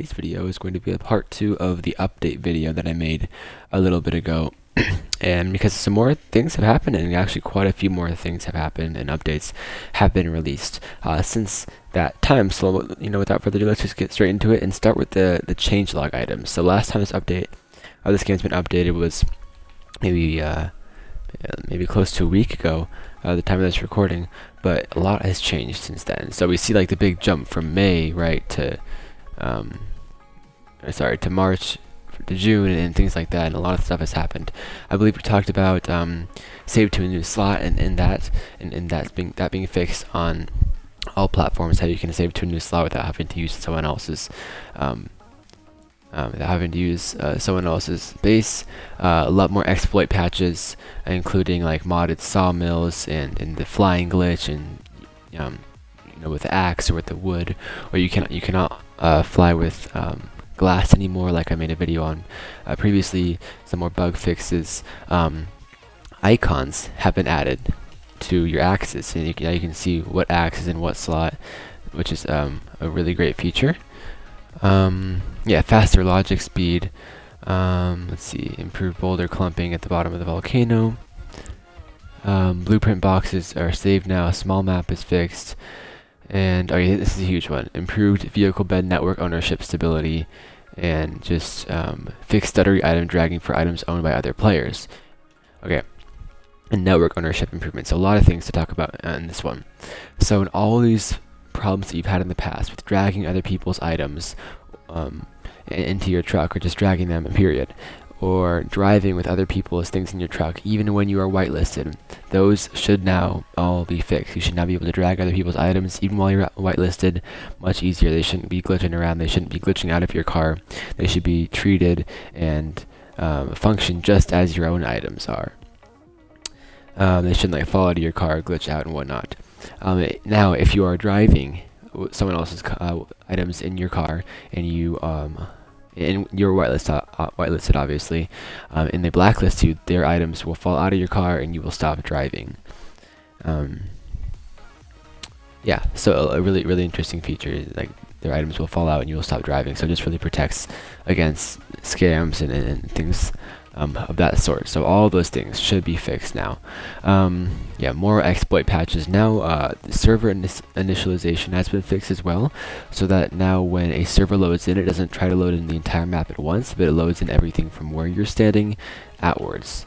today's video is going to be a part 2 of the update video that I made a little bit ago. And because some more things have happened, and actually quite a few more things have happened and updates have been released since that time. So, without further ado, let's just get straight into it and start with the changelog items. So last time this game's been updated was maybe close to a week ago, the time of this recording, but a lot has changed since then. So we see like the big jump from May to March to June and things like that, and a lot of stuff has happened. I believe we talked about save to a new slot and that being fixed on all platforms, how you can save to a new slot without having to use someone else's base. A lot more exploit patches, including like modded sawmills and the flying glitch, and with the axe or with the wood, or you cannot fly with glass anymore, like I made a video on previously. Some more bug fixes. Icons have been added to your axes, and now you can see what axe is in what slot, which is a really great feature. Faster logic speed. Let's see, improved boulder clumping at the bottom of the volcano. Blueprint boxes are saved now. Small map is fixed. And this is a huge one. Improved vehicle bed network ownership stability, and just fixed stuttery item dragging for items owned by other players. Okay, and network ownership improvements. So a lot of things to talk about in this one. So in all these problems that you've had in the past with dragging other people's items into your truck, or just dragging them, period, or driving with other people's things in your truck, even when you are whitelisted, those should now all be fixed. You should now be able to drag other people's items even while you're whitelisted much easier. They shouldn't be glitching around. They shouldn't be glitching out of your car. They should be treated and function just as your own items are. They shouldn't fall out of your car, glitch out, and whatnot. Now, if you are driving someone else's items in your car, and you're whitelisted, obviously, and they blacklist you, their items will fall out of your car and you will stop driving. So a really interesting feature is like their items will fall out and you will stop driving. So it just really protects against scams and things of that sort. So all those things should be fixed now. More exploit patches now. The server initialization has been fixed as well, so that now when a server loads in, it doesn't try to load in the entire map at once, but it loads in everything from where you're standing outwards.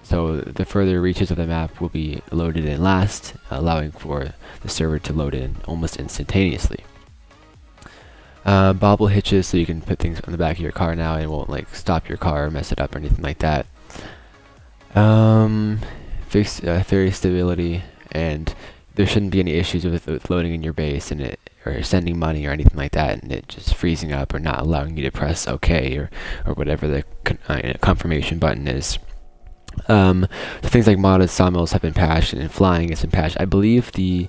So the further reaches of the map will be loaded in last, allowing for the server to load in almost instantaneously. Bobble hitches, so you can put things on the back of your car now and it won't stop your car or mess it up or anything like that. Fixed ferry stability, and there shouldn't be any issues with loading in your base and or sending money or anything like that, and it just freezing up or not allowing you to press OK or whatever the confirmation button is. So things like modded sawmills have been patched, and flying has been patched. I believe the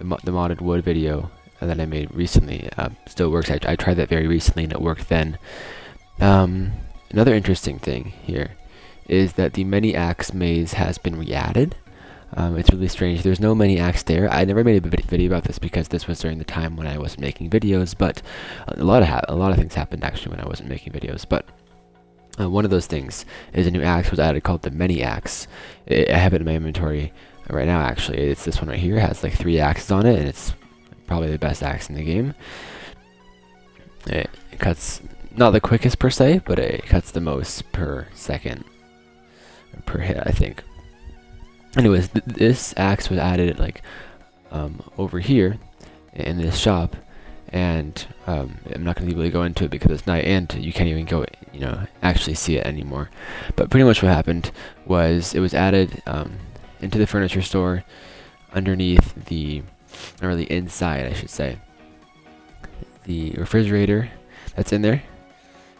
modded wood video that I made recently still works. I tried that very recently and it worked then. Another interesting thing here is that the many axe maze has been re-added. It's really strange. There's no many axe there. I never made a video about this because this was during the time when I wasn't making videos, but a lot of things happened actually when I wasn't making videos. But one of those things is a new axe was added called the many axe. I have it in my inventory right now. Actually, it's this one right here. It has 3 axes on it, and it's probably the best axe in the game. It cuts not the quickest per se, but it cuts the most per second, or per hit, I think. Anyways, this axe was added over here in this shop, and I'm not going to be able to go into it because it's night and you can't even go actually see it anymore. But pretty much what happened was it was added into the furniture store underneath or the inside, I should say, the refrigerator that's in there,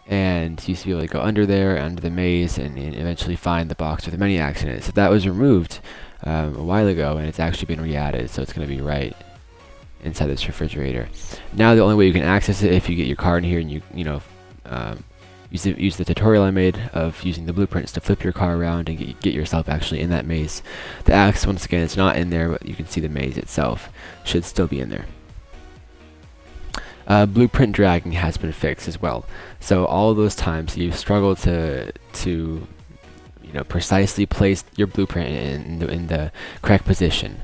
and you used to be able to go under there, under the maze, and eventually find the box with the many axe in it. So that was removed a while ago, and it's actually been re-added, so it's going to be right inside this refrigerator. Now the only way you can access it if you get your car in here and you use the tutorial I made of using the blueprints to flip your car around and get yourself actually in that maze. The axe, once again, it's not in there, but you can see the maze itself should still be in there. Blueprint dragging has been fixed as well. So all those times you struggle to precisely place your blueprint in the correct position,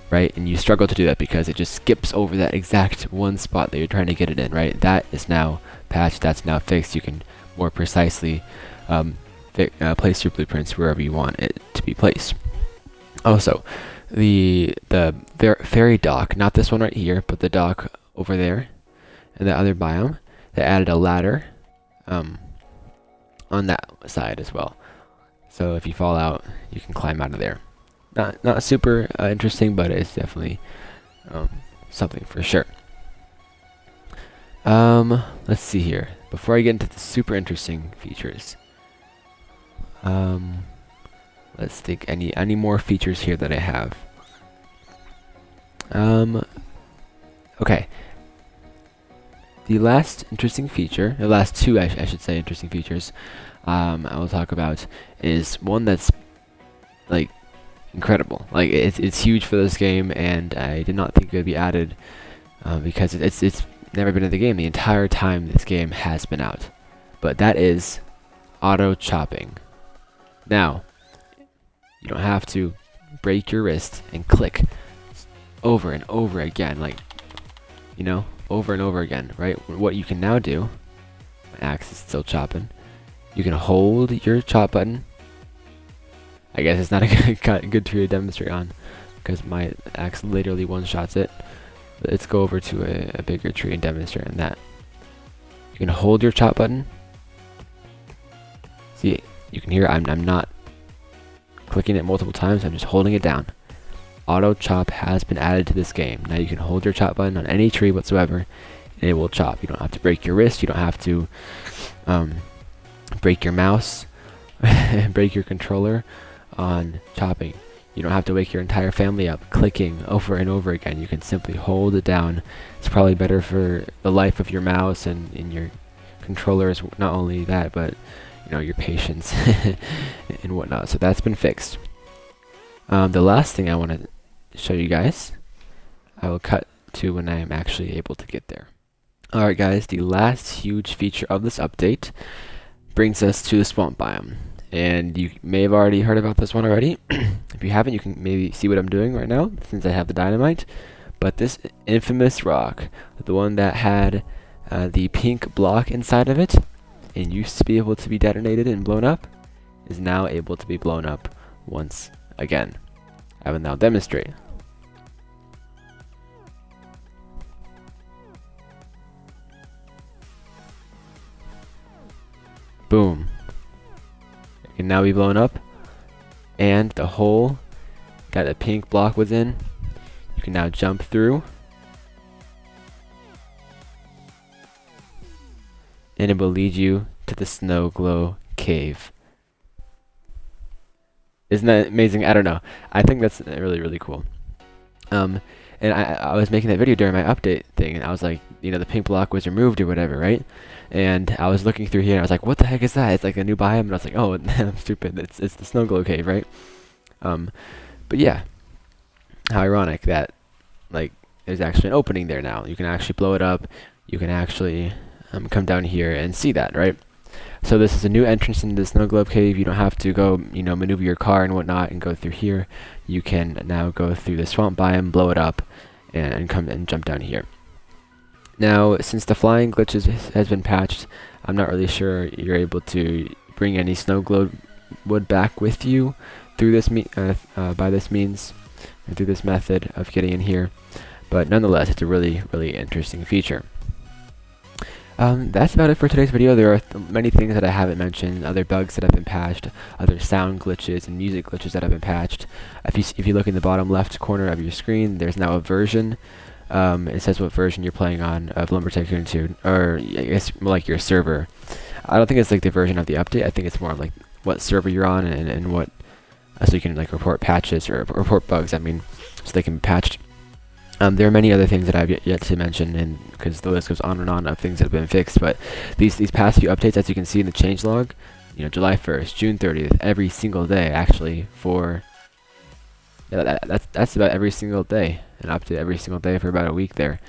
right? And you struggle to do that because it just skips over that exact one spot that you're trying to get it in, right? That is now patched. That's now fixed. You can more precisely place your blueprints wherever you want it to be placed. Also, the fairy dock, not this one right here, but the dock over there in the other biome, they added a ladder on that side as well. So if you fall out, you can climb out of there. Not super interesting, but it's definitely something for sure. Let's see here. Before I get into the super interesting features, let's think any more features here that I have. Okay. The last interesting feature, the last two I should say interesting features, I will talk about is one that's like incredible. Like it's huge for this game, and I did not think it would be added because it's never been in the game the entire time this game has been out. But that is auto chopping. Now, you don't have to break your wrist and click over and over again, like, over and over again, right? What you can now do, my axe is still chopping, you can hold your chop button. I guess it's not a good tree to demonstrate on because my axe literally one-shots it. Let's go over to a bigger tree and demonstrate on that. You can hold your chop button. See, you can hear I'm not clicking it multiple times, I'm just holding it down. Auto chop has been added to this game. Now you can hold your chop button on any tree whatsoever and it will chop. You don't have to break your wrist, you don't have to break your mouse and break your controller on chopping. You don't have to wake your entire family up clicking over and over again. You can simply hold it down. It's probably better for the life of your mouse and your controllers, not only that, but your patience and whatnot. So that's been fixed. The last thing I want to show you guys, I will cut to when I am actually able to get there. Alright guys, the last huge feature of this update brings us to the swamp biome. And you may have already heard about this one already. If you haven't, you can maybe see what I'm doing right now since I have the dynamite. But this infamous rock, the one that had the pink block inside of it and used to be able to be detonated and blown up, is now able to be blown up once again. I will now demonstrate. Boom. It can now be blown up, and the hole that the pink block was in, you can now jump through, and it will lead you to the snow glow cave. Isn't that amazing? I don't know. I think that's really, really cool. And I was making that video during my update thing, and I was like, the pink block was removed or whatever, right? And I was looking through here, and I was like, what the heck is that? It's like a new biome, and I was like, oh, I'm stupid. It's the snow glow cave, right? But yeah, how ironic that, there's actually an opening there now. You can actually blow it up. You can actually come down here and see that, right? So this is a new entrance into the snow globe cave. You don't have to go, maneuver your car and whatnot and go through here. You can now go through the swamp biome, blow it up, and come and jump down here. Now, since the flying glitches has been patched, I'm not really sure you're able to bring any snow globe wood back with you through this by this means, and through this method of getting in here. But nonetheless, it's a really, really interesting feature. That's about it for today's video. There are many things that I haven't mentioned, other bugs that have been patched, other sound glitches and music glitches that have been patched. If you look in the bottom left corner of your screen, there's now a version. It says what version you're playing on of Lumber Tycoon 2, or I guess more like your server. I don't think it's like the version of the update. I think it's more like what server you're on and what, so you can report patches or report bugs. so they can be patched. There are many other things that I've yet to mention, and because the list goes on and on of things that have been fixed. But these past few updates, as you can see in the changelog, July 1st, June 30th, every single day actually for that's about every single day, an update every single day for about a week there,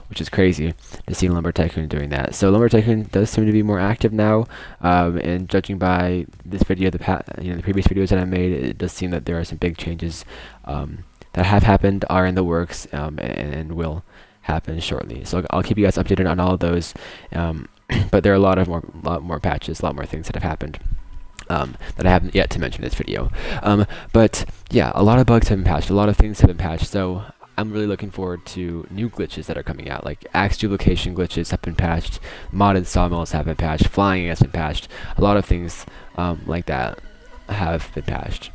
which is crazy to see Lumber Tycoon doing that. So Lumber Tycoon does seem to be more active now, and judging by this video, the previous videos that I made, it does seem that there are some big changes that have happened, are in the works, and will happen shortly. So I'll keep you guys updated on all of those. But there are a lot more patches, a lot more things that have happened. That I haven't yet to mention in this video. But yeah, a lot of bugs have been patched, a lot of things have been patched, so I'm really looking forward to new glitches that are coming out, like axe duplication glitches have been patched, modded sawmills have been patched, flying has been patched, a lot of things like that have been patched.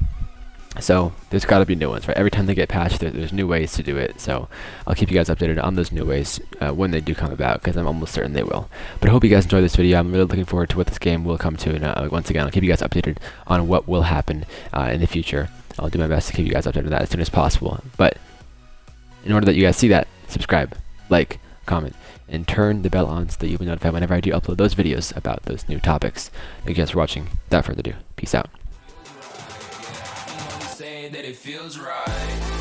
So there's got to be new ones, right? Every time they get patched, there's new ways to do it. So I'll keep you guys updated on those new ways when they do come about, because I'm almost certain they will. But I hope you guys enjoyed this video. I'm really looking forward to what this game will come to. And once again, I'll keep you guys updated on what will happen in the future. I'll do my best to keep you guys updated on that as soon as possible. But in order that you guys see that, subscribe, like, comment, and turn the bell on so that you'll be notified whenever I do upload those videos about those new topics. Thank you guys for watching. Without further ado, peace out. That it feels right.